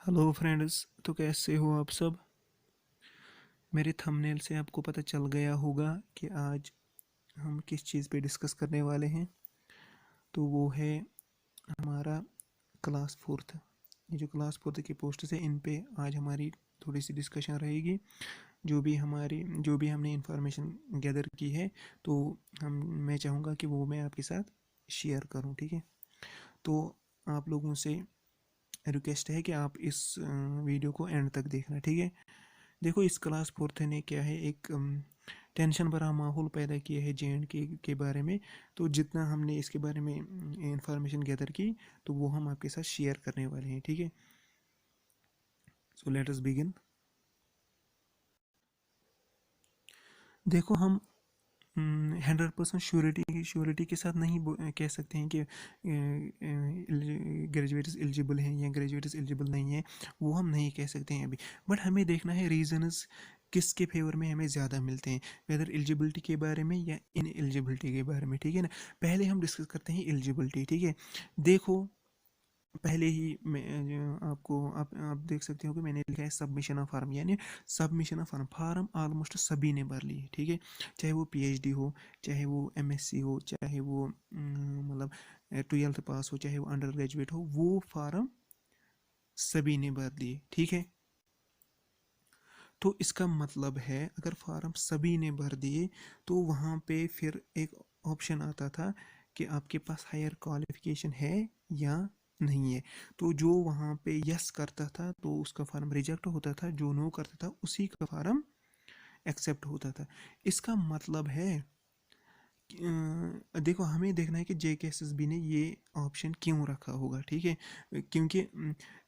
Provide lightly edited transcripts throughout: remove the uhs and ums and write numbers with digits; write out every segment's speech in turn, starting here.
Hello friends, तो कैसे हो आप सब। मेरे थंबनेल से आपको पता चल गया होगा कि आज हम किस चीज़ पे डिस्कस करने वाले हैं। तो वो है हमारा क्लास फोर्थ। ये जो क्लास फोर्थ की पोस्ट है इन पे आज हमारी थोड़ी सी डिस्कशन रहेगी। जो भी हमने इंफॉर्मेशन गैदर की है, तो हम मैं चाहूँगा कि वो मैं आपके साथ शेयर करूँ, ठीक है। तो आप लोगों से रिक्वेस्ट है कि आप इस वीडियो को एंड तक देखना, ठीक है। देखो, इस क्लास फोर्थ ने क्या है, एक टेंशन भरा माहौल पैदा किया है JNK के बारे में। तो जितना हमने इसके बारे में इंफॉर्मेशन गैदर की, तो वो हम आपके साथ शेयर करने वाले हैं, ठीक है। So let us begin. देखो, हम 100% श्योरिटी के साथ नहीं कह सकते हैं कि ग्रेजुएट्स एलिजिबल हैं या ग्रेजुएट्स एलिजिबल नहीं है। वो हम नहीं कह सकते हैं अभी। बट हमें देखना है रीजंस किसके फेवर में हमें ज़्यादा मिलते हैं, वेदर एलिजिबिलिटी के बारे में या इन एलिजिबिलिटी के बारे में, ठीक है ना। पहले हम डिस्कस करते हैं एलिजिबिलिटी, ठीक है। देखो, पहले ही मैं आप देख सकते हो कि मैंने लिखा है सबमिशन ऑफ फार्म, यानी सबमिशन ऑफ फार्म ऑलमोस्ट सभी ने भर ली है, ठीक है। चाहे वो PhD हो, चाहे वो MSc हो, चाहे वो मतलब 12th पास हो, चाहे वो अंडर ग्रेजुएट हो, वो फार्म सभी ने भर लिए, ठीक है। तो इसका मतलब है अगर फार्म सभी ने भर दिए, तो वहाँ पे फिर एक ऑप्शन आता था कि आपके पास हायर क्वालिफिकेशन है या नहीं है। तो जो वहाँ पे यस करता था तो उसका फार्म रिजेक्ट होता था, जो नो करता था उसी का फार्म एक्सेप्ट होता था। इसका मतलब है देखो, हमें देखना है कि JKSSB ने ये ऑप्शन क्यों रखा होगा, ठीक है। क्योंकि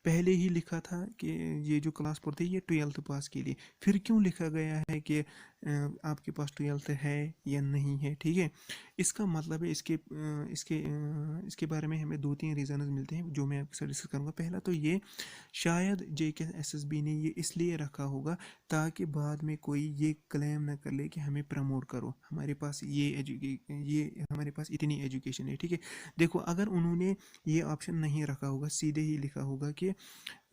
पहले ही लिखा था कि ये जो क्लास फोर्थ है ये 12th पास के लिए, फिर क्यों लिखा गया है कि आपके पास 12th है या नहीं है, ठीक है। इसका मतलब है इसके बारे में हमें 2-3 रीजन मिलते हैं जो मैं आपके साथ डिस्कस करूँगा। पहला तो ये, शायद JKSSB ने ये इसलिए रखा होगा ताकि बाद में कोई ये क्लेम ना कर ले कि हमें प्रमोट करो, हमारे पास ये हमारे पास इतनी एजुकेशन है, ठीक है। देखो, अगर उन्होंने ये ऑप्शन नहीं रखा होगा, सीधे ही लिखा होगा कि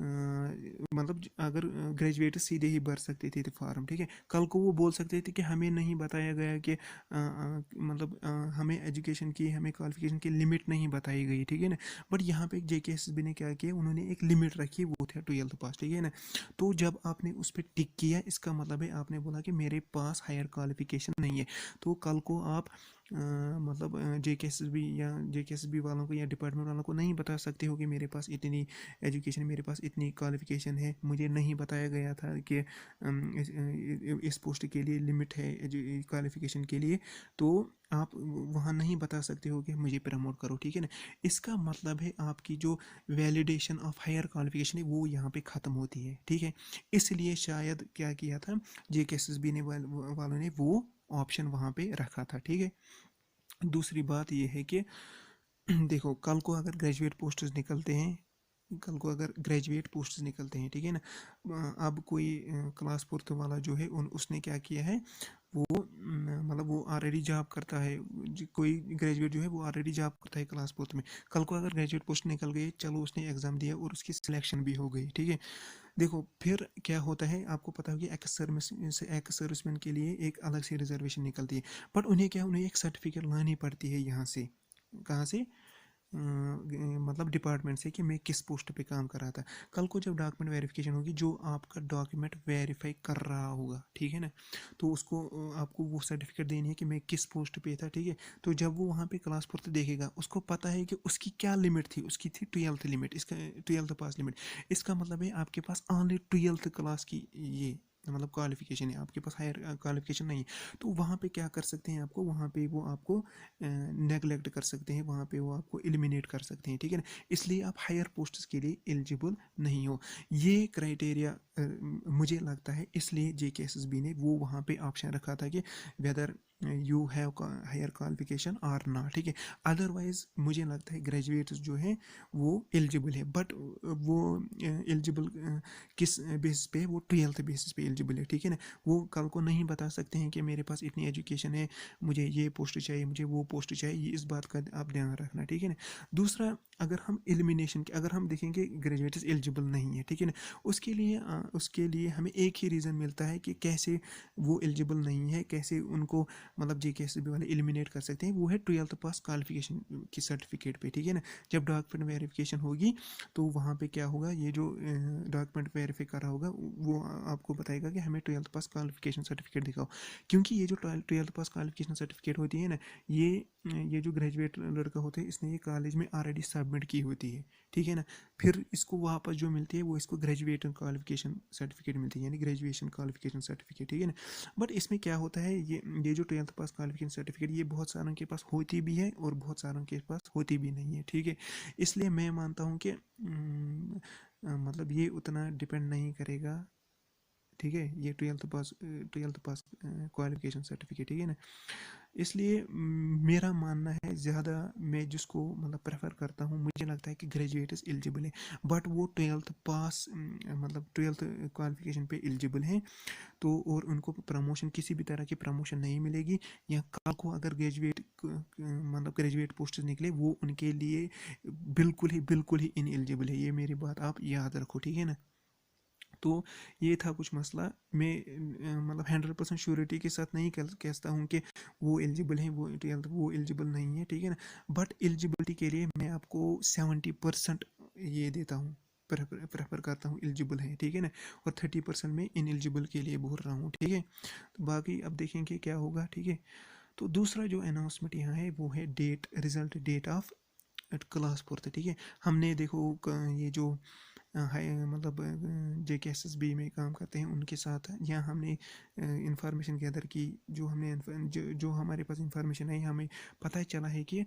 मतलब अगर ग्रेजुएट सीधे ही भर सकते थे फॉर्म, ठीक है। कल को वो बोल सकते थे कि हमें नहीं बताया गया कि मतलब हमें एजुकेशन की, हमें क्वालिफिकेशन की लिमिट नहीं बताई गई, ठीक है ना। बट यहाँ पे JKSSB ने क्या किया, उन्होंने एक लिमिट रखी, वो था 12th पास, ठीक है ना। तो जब आपने उस पर टिक किया, इसका मतलब है आपने बोला कि मेरे पास हायर क्वालिफिकेशन नहीं है। तो कल को आप मतलब JKSSB वालों को या डिपार्टमेंट वालों को नहीं बता सकते हो कि मेरे पास इतनी एजुकेशन, मेरे पास इतनी क्वालिफिकेशन है, मुझे नहीं बताया गया था कि इस पोस्ट के लिए लिमिट है क्वालिफिकेशन के लिए। तो आप वहाँ नहीं बता सकते हो कि मुझे प्रमोट करो, ठीक है ना। इसका मतलब है आपकी जो वैलिडेशन ऑफ हायर क्वालिफिकेशन है वो यहाँ पे ख़त्म होती है, ठीक है। इसलिए शायद क्या किया था JKSSB ने वालों ने वो ऑप्शन वहाँ पे रखा था, ठीक है। दूसरी बात ये है कि देखो, कल को अगर ग्रेजुएट पोस्ट निकलते हैं, ठीक है ना। अब कोई क्लास फोर्थ वाला जो है उसने क्या किया है, वो मतलब वो ऑलरेडी जॉब करता है, कोई ग्रेजुएट जो है वो ऑलरेडी जॉब करता है क्लास फोर्थ में। कल को अगर ग्रेजुएट पोस्ट निकल गई, चलो उसने एग्ज़ाम दिया और उसकी सिलेक्शन भी हो गई, ठीक है। देखो, फिर क्या होता है, आपको पता होगी एक्स सर्विसमैन के लिए एक अलग से रिजर्वेशन निकलती है। बट उन्हें एक सर्टिफिकेट लानी पड़ती है यहाँ से, कहाँ से, मतलब डिपार्टमेंट से, कि मैं किस पोस्ट पे काम कर रहा था। कल को जब डॉक्यूमेंट वेरिफिकेशन होगी, जो आपका डॉक्यूमेंट वेरीफाई कर रहा होगा, ठीक है ना, तो उसको आपको वो सर्टिफिकेट देनी है कि मैं किस पोस्ट पे था, ठीक है। तो जब वो वहाँ पे क्लास फोर्थ देखेगा, उसको पता है कि उसकी क्या लिमिट थी, उसकी थी 12th लिमिट, इसका 12th पास लिमिट। इसका मतलब है आपके पास ओनली 12th क्लास की ये मतलब क्वालिफिकेशन है, आपके पास हायर क्वालिफिकेशन नहीं है। तो वहाँ पे क्या कर सकते हैं, आपको वहाँ पे वो आपको नेगलेक्ट कर सकते हैं, वहाँ पे वो आपको एलिमिनेट कर सकते हैं, ठीक है ना। इसलिए आप हायर पोस्ट्स के लिए एलिजिबल नहीं हो। ये क्राइटेरिया मुझे लगता है इसलिए JKSSB ने वो वहाँ पे ऑप्शन रखा था कि whether you have higher qualification और ना, ठीक है। अदरवाइज मुझे लगता है ग्रेजुएट्स जो है वो एलिजिबल है, बट वो एलिजिबल किस बेसिस पे, वो 12th बेसिस पे एलिजिबल है, ठीक है ना। वो कल को नहीं बता सकते हैं कि मेरे पास इतनी एजुकेशन है, मुझे ये पोस्ट चाहिए, मुझे वो पोस्ट चाहिए, ये इस बात का आप ध्यान रखना, ठीक है ना। दूसरा, अगर हम एलिमिनेशन के अगर हम देखेंगे ग्रेजुएट्स एलिजिबल नहीं है, ठीक है ना, उसके लिए हमें एक ही रीज़न मिलता है कि कैसे वो एलिजिबल नहीं है, कैसे उनको मतलब जेकेएसबी वाले एलिमिनेट कर सकते हैं, वो है 12th पास क्वालिफिकेशन की सर्टिफिकेट पे, ठीक है ना। जब डॉक्यूमेंट वेरिफिकेशन होगी तो वहाँ पे क्या होगा, ये जो डॉक्यूमेंट वेरीफाई कर रहा होगा वो आपको बताएगा कि हमें 12th पास क्वालिफिकेशन सर्टिफिकेट दिखाओ। क्योंकि ये जो 12th पास क्वालिफिकेशन सर्टिफिकेट होती है ना, ये जो ग्रेजुएट लड़का होता है, इसने ये कॉलेज में ऑलरेडी सबमिट की होती है, ठीक है ना। फिर इसको वापस जो मिलती है वो इसको ग्रेजुएट क्वालिफिकेशन सर्टिफिकेट मिलती है, यानी ग्रेजुएशन क्वालिफिकेशन सर्टिफिकेट, ठीक है ना। बट इसमें क्या होता है, ये जो 12th पास क्वालिफिकेशन सर्टिफिकेट ये बहुत सारों के पास होती भी है और बहुत सारों के पास होती भी नहीं है, ठीक है। इसलिए मैं मानता हूँ कि मतलब ये उतना डिपेंड नहीं करेगा, ठीक है, ये 12th पास क्वालिफिकेशन सर्टिफिकेट, ठीक है ना। इसलिए मेरा मानना है, ज़्यादा मैं जिसको मतलब प्रेफर करता हूँ, मुझे लगता है कि ग्रेजुएट एलिजिबल है, बट वो 12th पास मतलब 12th क्वालिफिकेशन पे एलिजिबल हैं, तो और उनको प्रमोशन, किसी भी तरह की प्रमोशन नहीं मिलेगी, या कल को अगर मतलब ग्रेजुएट पोस्ट निकले, वो उनके लिए बिल्कुल ही इनएलिजिबल है, ये मेरी बात आप याद रखो, ठीक है ना। तो ये था कुछ मसला। मैं मतलब 100% श्योरिटी के साथ नहीं कहता हूँ कि वो एलिजिबल हैं, वो एलिजिबल नहीं है, ठीक है ना। बट एलिजिबिलिटी के लिए मैं आपको 70% ये देता हूँ, प्रेफर करता हूँ एलिजिबल है, ठीक है ना। और 30% में इन एलिजिबल के लिए बोल रहा हूँ, ठीक है। तो बाकी अब देखेंगे क्या होगा, ठीक है। तो दूसरा जो अनाउंसमेंट यहाँ है वो है result date of class 4th, ठीक है। हमने देखो ये जो हाई मतलब जेकेएसएसबी में काम करते हैं उनके साथ यहाँ हमने इंफॉर्मेशन गैदर की, जो हमारे पास इंफॉर्मेशन है, हमें पता चला है कि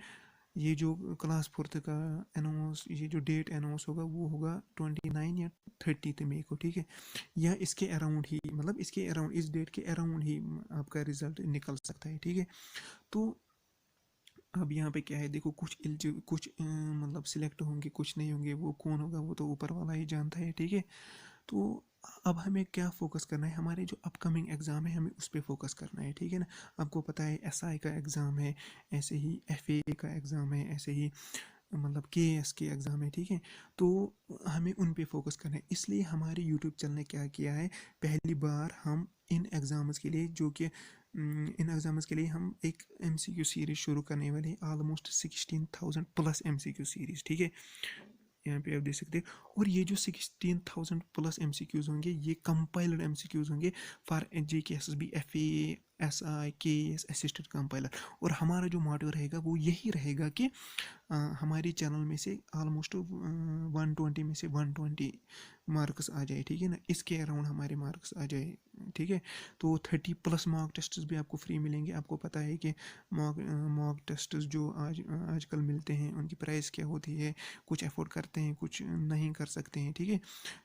ये जो क्लास 4th का ये जो डेट अनाउंस होगा वो होगा 29 या 30 मई को, ठीक है। या इसके अराउंड ही, मतलब इसके अराउंड, इस डेट के अराउंड ही आपका रिजल्ट निकल सकता है, ठीक है। तो अब यहाँ पे क्या है, देखो कुछ मतलब सिलेक्ट होंगे, कुछ नहीं होंगे, वो कौन होगा वो तो ऊपर वाला ही जानता है, ठीक है। तो अब हमें क्या फोकस करना है, हमारे जो अपकमिंग एग्ज़ाम है हमें उस पर फोकस करना है, ठीक है ना। आपको पता है एसआई का एग्ज़ाम है, ऐसे ही एफए का एग्ज़ाम है, ऐसे ही मतलब केएस के एग्ज़ाम है, ठीक है। तो हमें उन पे फोकस करना है, इसलिए हमारे यूट्यूब चैनल ने क्या किया है, पहली बार हम इन एग्ज़ाम्स के लिए इन एग्ज़ाम्स के लिए हम एक एमसीक्यू सीरीज़ शुरू करने वाले हैं, ऑलमोस्ट 16,000 प्लस एमसीक्यू सीरीज़, ठीक है। यहाँ पे आप देख सकते हैं, और ये जो 16,000 प्लस एमसीक्यूज़ होंगे, ये कंपाइलड एमसीक्यूज़ होंगे for JKSSB, FA, SI, KS, assistant compiler. और हमारा जो मोटिव रहेगा वो यही रहेगा कि हमारी चैनल में से ऑलमोस्ट 120 में से 120 मार्क्स आ जाए, ठीक है ना, इसके अराउंड हमारे मार्क्स आ जाए, ठीक है। तो 30 प्लस मॉक टेस्ट भी आपको फ्री मिलेंगे। आपको पता है कि मॉक टेस्ट जो आजकल मिलते हैं उनकी प्राइस क्या होती है, कुछ अफोर्ड करते हैं, कुछ नहीं कर सकते हैं, ठीक है।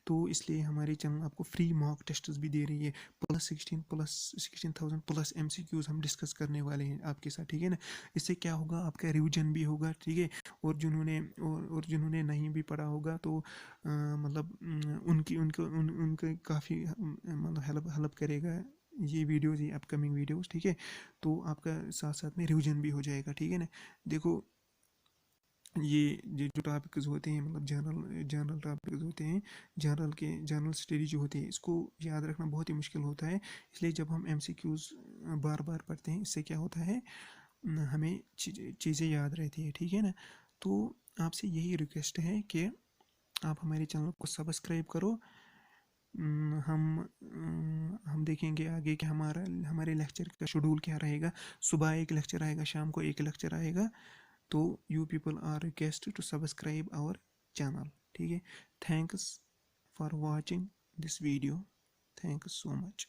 तो इसलिए हमारी चैनल आपको फ्री मॉक टेस्ट भी दे रही है, प्लस 16,000 प्लस एमसीक्यूज हम डिस्कस करने वाले हैं आपके साथ, ठीक है ना। इससे क्या होगा, आपका रिविजन भी होगा, ठीक है। और जिन्होंने नहीं भी पढ़ा होगा तो मतलब उनके काफ़ी मतलब हेल्प करेगा ये वीडियोज़, ये अपकमिंग वीडियोज़, ठीक है। तो आपका साथ साथ में रिविजन भी हो जाएगा, ठीक है ना। देखो ये जो टॉपिक्स होते हैं, मतलब जनरल टॉपिक्स होते हैं, जनरल स्टडी जो होती है, इसको याद रखना बहुत ही मुश्किल होता है। इसलिए जब हम एमसीक्यूज़ बार बार पढ़ते हैं, इससे क्या होता है, हमें चीज़ें याद रहती है, ठीक है ना। तो आपसे यही रिक्वेस्ट है कि आप हमारे चैनल को सब्सक्राइब करो। हम देखेंगे आगे कि हमारे लेक्चर का शेड्यूल क्या रहेगा। सुबह एक लेक्चर आएगा, शाम को एक लेक्चर आएगा। तो you people are request to subscribe our channel, ठीक है। Thanks for watching this video, thanks so much.